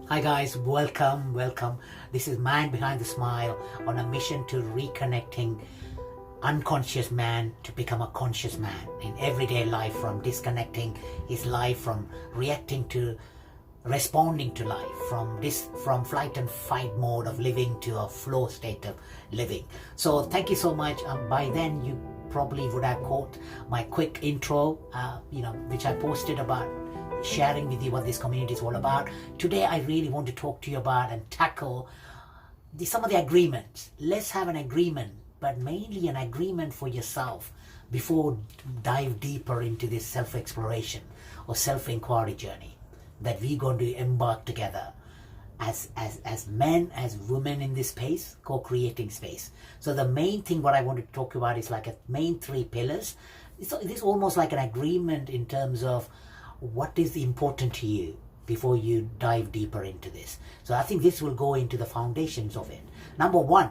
Hi guys, welcome. This is Man Behind the Smile on a mission to reconnecting unconscious man to become a conscious man in everyday life, from disconnecting his life, from reacting to responding to life, from flight and fight mode of living to a flow state of living. So thank you so much. By then you probably would have caught my quick intro, which I posted about sharing with you what this community is all about. Today I really want to talk to you about and tackle some of the agreements. Let's have an agreement, but mainly an agreement for yourself before dive deeper into this self-exploration or self-inquiry journey that we're going to embark together as men, as women in this space, co-creating space. So the main thing what I want to talk about is like a main three pillars. It's almost like an agreement in terms of what is important to you before you dive deeper into this. So I think this will go into the foundations of it. Number one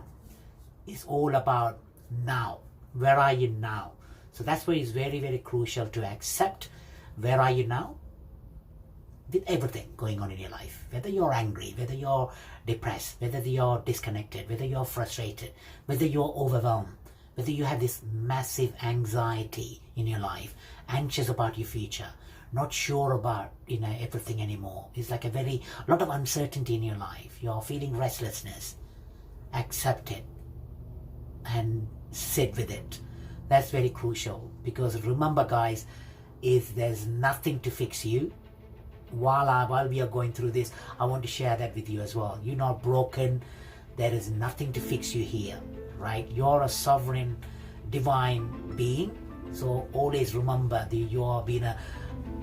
is all about now. Where are you now? So that's where it's very, very crucial to accept where are you now with everything going on in your life. Whether you're angry, whether you're depressed, whether you're disconnected, whether you're frustrated, whether you're overwhelmed, whether you have this massive anxiety in your life, anxious about your future, not sure about everything anymore. It's like a lot of uncertainty in your life. You're feeling restlessness. Accept it and sit with it. That's very crucial, because remember guys, if there's nothing to fix you, while we are going through this, I want to share that with you as well. You're not broken. There is nothing to fix you here, right? You're a sovereign divine being. So always remember that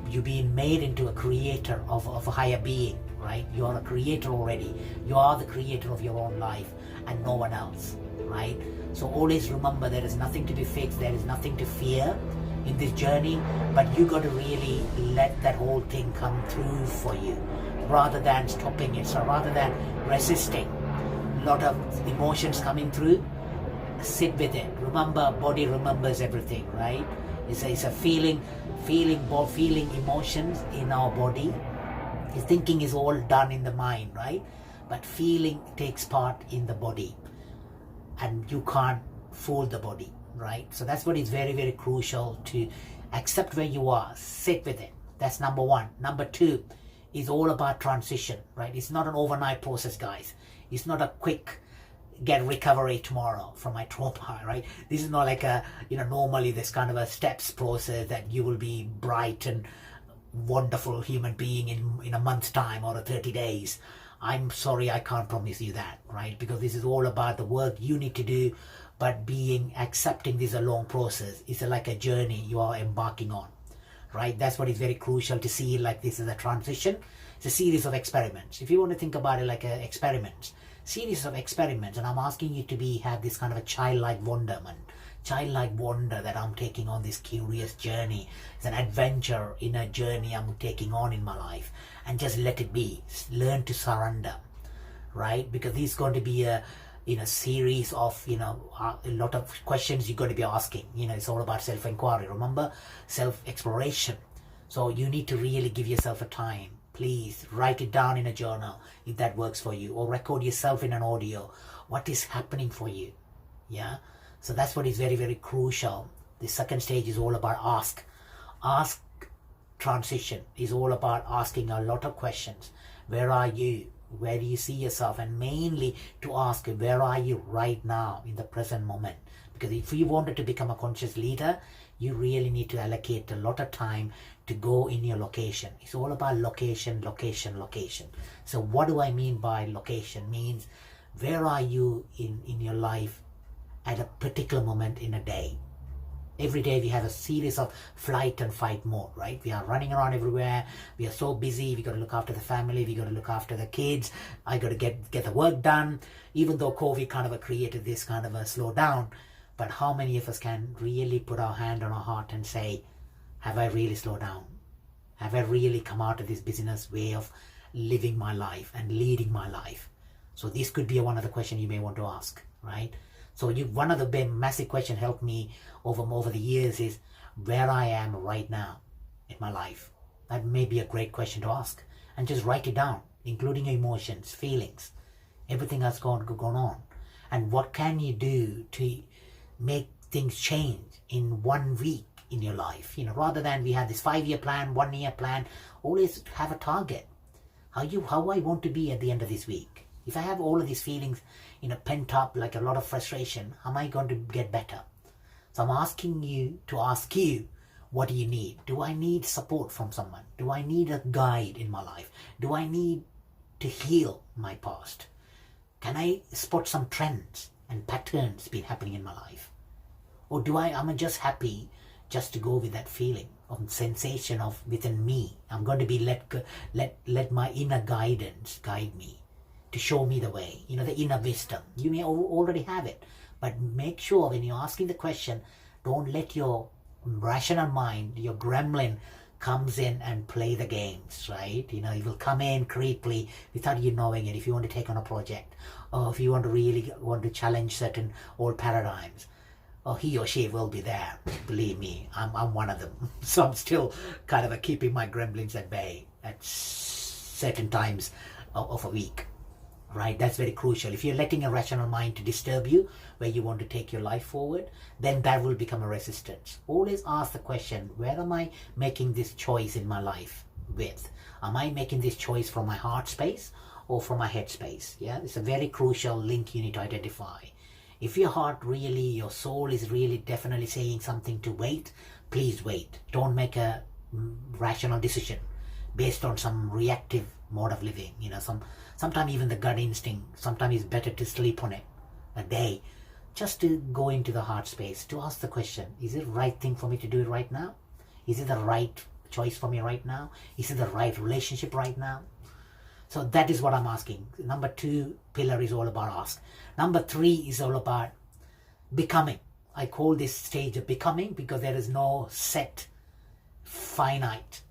you've been made into a creator of a higher being, right? You're a creator already. You are the creator of your own life and no one else, right? So always remember there is nothing to be fixed. There is nothing to fear in this journey, but you got to really let that whole thing come through for you rather than stopping it. So rather than resisting a lot of emotions coming through, sit with it. Remember, body remembers everything, right? It's a feeling emotions in our body. Thinking is all done in the mind, right? But feeling takes part in the body, and you can't fool the body, right? So that's what is very, very crucial, to accept where you are, sit with it. That's number one. Number two is all about transition, right? It's not an overnight process, guys. It's not a quick get recovery tomorrow from my trauma, right? This is not like normally this kind of a steps process that you will be bright and wonderful human being in a month's time or 30 days. I'm sorry, I can't promise you that, right? Because this is all about the work you need to do, but accepting this is a long process. It's like a journey you are embarking on, right? That's what is very crucial to see, like this is a transition. It's a series of experiments. If you want to think about it like a series of experiments, and I'm asking you to have this kind of a childlike wonder that I'm taking on this curious journey. It's an adventure in a journey I'm taking on in my life, and just let it be. Learn to surrender, right? Because this is going to be a series of a lot of questions you're going to be asking. It's all about self-inquiry. Remember, self-exploration. So you need to really give yourself a time. Please write it down in a journal if that works for you, or record yourself in an audio. What is happening for you? Yeah. So that's what is very, very crucial. The second stage is all about ask transition is all about asking a lot of questions. Where are you? Where do you see yourself? And mainly to ask, where are you right now in the present moment? Because if you wanted to become a conscious leader, you really need to allocate a lot of time to go in your location. It's all about location. So what do I mean by location? Means where are you in your life at a particular moment in a day? Every day we have a series of flight and fight mode, right? We are running around everywhere. We are so busy. We got to look after the family. We got to look after the kids. I got to get the work done. Even though COVID kind of created this kind of a slowdown, but how many of us can really put our hand on our heart and say, have I really slowed down? Have I really come out of this business way of living my life and leading my life? So this could be one of the questions you may want to ask, right? So one of the big massive questions helped me over the years is where I am right now in my life. That may be a great question to ask, and just write it down. including your emotions, feelings, everything that's gone on. And what can you do to make things change in 1 week in your life? Rather than we have this 5-year plan, 1-year plan, always have a target. How I want to be at the end of this week. If I have all of these feelings, pent up, like a lot of frustration, am I going to get better? So I'm asking you to ask you, what do you need? Do I need support from someone? Do I need a guide in my life? Do I need to heal my past? Can I spot some trends and patterns been happening in my life? Or am I just happy just to go with that feeling of sensation of within me? I'm going to be let my inner guidance guide me to show me the way, the inner wisdom. You may already have it, but make sure when you're asking the question, don't let your rational mind, your gremlin, comes in and play the games, right? It will come in creepily without you knowing it. If you want to take on a project, or if you want to challenge certain old paradigms, or he or she will be there. Believe me, I'm one of them. So I'm still kind of keeping my gremlins at bay at certain times of a week, right? That's very crucial. If you're letting a rational mind to disturb you where you want to take your life forward, then that will become a resistance. Always ask the question, where am I making this choice in my life with? Am I making this choice from my heart space or from my head space? Yeah, it's a very crucial link you need to identify. If your heart really, your soul is really definitely saying something to wait, please wait. Don't make a rational decision based on some reactive mode of living. Sometimes even the gut instinct, sometimes it's better to sleep on it a day, just to go into the heart space, to ask the question, is it the right thing for me to do it right now? Is it the right choice for me right now? Is it the right relationship right now? So that is what I'm asking. Number 2 pillar is all about ask. Number 3 is all about becoming. I call this stage of becoming because there is no set, finite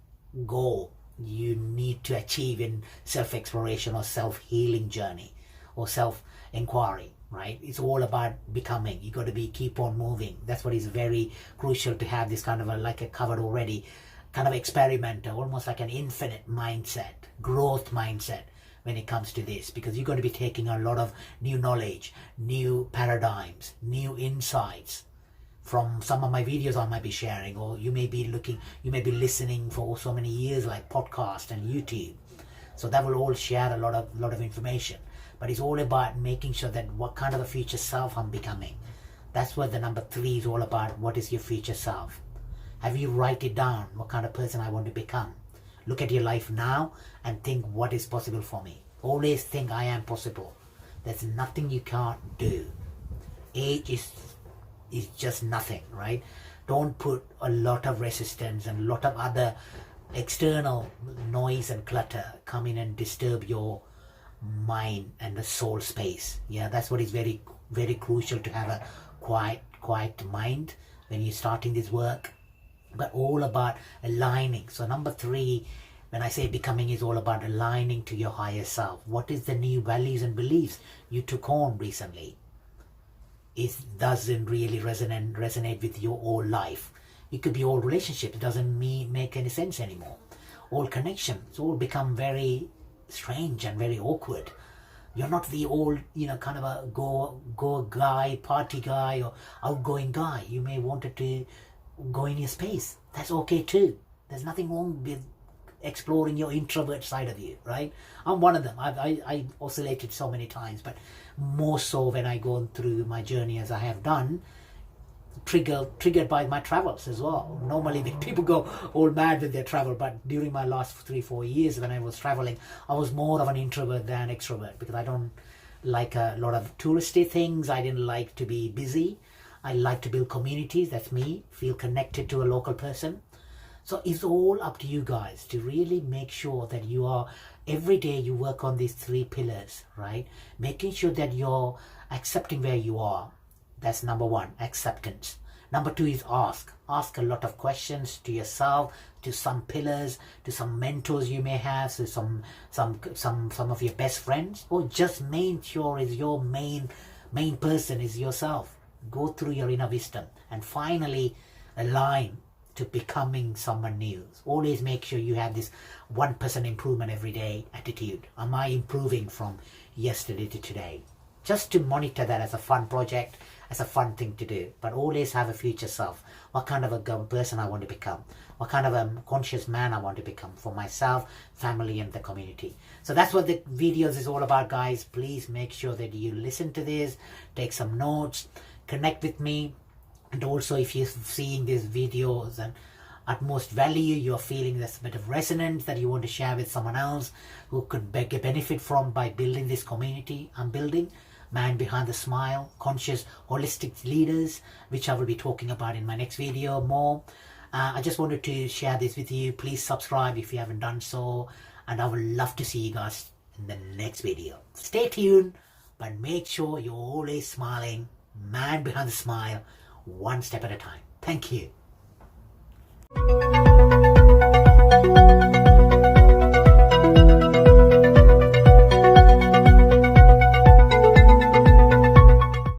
goal you need to achieve in self-exploration or self-healing journey or self-inquiry, right? It's all about becoming. You got to keep on moving. That's what is very crucial, to have this kind of like I covered already, kind of experimenter, almost like an infinite mindset, growth mindset when it comes to this, because you're going to be taking a lot of new knowledge, new paradigms, new insights from some of my videos I might be sharing, or you may be listening for so many years, like podcast and YouTube. So that will all share a lot of information. But it's all about making sure that what kind of a future self I'm becoming. That's what the number 3 is all about. What is your future self? Have you write it down, what kind of person I want to become? Look at your life now and think, what is possible for me? Always think, I am possible. There's nothing you can't do. Age is just nothing, right? Don't put a lot of resistance and a lot of other external noise and clutter come in and disturb your mind and the soul space. Yeah, that's what is very, very crucial, to have a quiet mind when you're starting this work. But all about aligning. So number 3, when I say becoming, is all about aligning to your higher self. What is the new values and beliefs you took on recently? It doesn't really resonate with your old life. It could be old relationships. It doesn't make any sense anymore. Old connections all become very strange and very awkward. You're not the old, kind of a go guy, party guy, or outgoing guy. You may want to go in your space. That's okay too. There's nothing wrong with exploring your introvert side of you, right? I'm one of them. I oscillated so many times, but more so when I go through my journey as I have done, triggered by my travels as well. Normally people go all mad with their travel, but during my last 3-4 years when I was traveling, I was more of an introvert than extrovert, because I don't like a lot of touristy things. I didn't like to be busy. I like to build communities. That's me. Feel connected to a local person. So it's all up to you guys to really make sure that you are, every day you work on these 3 pillars, right? Making sure that you're accepting where you are. That's number 1, acceptance. Number 2 is ask. Ask a lot of questions to yourself, to some pillars, to some mentors you may have, so some of your best friends, or just make sure is your main person is yourself. Go through your inner wisdom, and finally align to becoming someone new. Always make sure you have this 1% improvement every day attitude. Am I improving from yesterday to today? Just to monitor that as a fun project, as a fun thing to do. But always have a future self. What kind of a person I want to become? What kind of a conscious man I want to become for myself, family, and the community. So that's what the videos is all about, guys. Please make sure that you listen to this, take some notes, connect with me. And also, if you're seeing these videos and at most value, you're feeling this bit of resonance that you want to share with someone else who could benefit from by building this community I'm building, Man Behind the Smile, conscious, holistic leaders, which I will be talking about in my next video more. I just wanted to share this with you. Please subscribe if you haven't done so. And I would love to see you guys in the next video. Stay tuned, but make sure you're always smiling, man behind the smile, one step at a time. Thank you.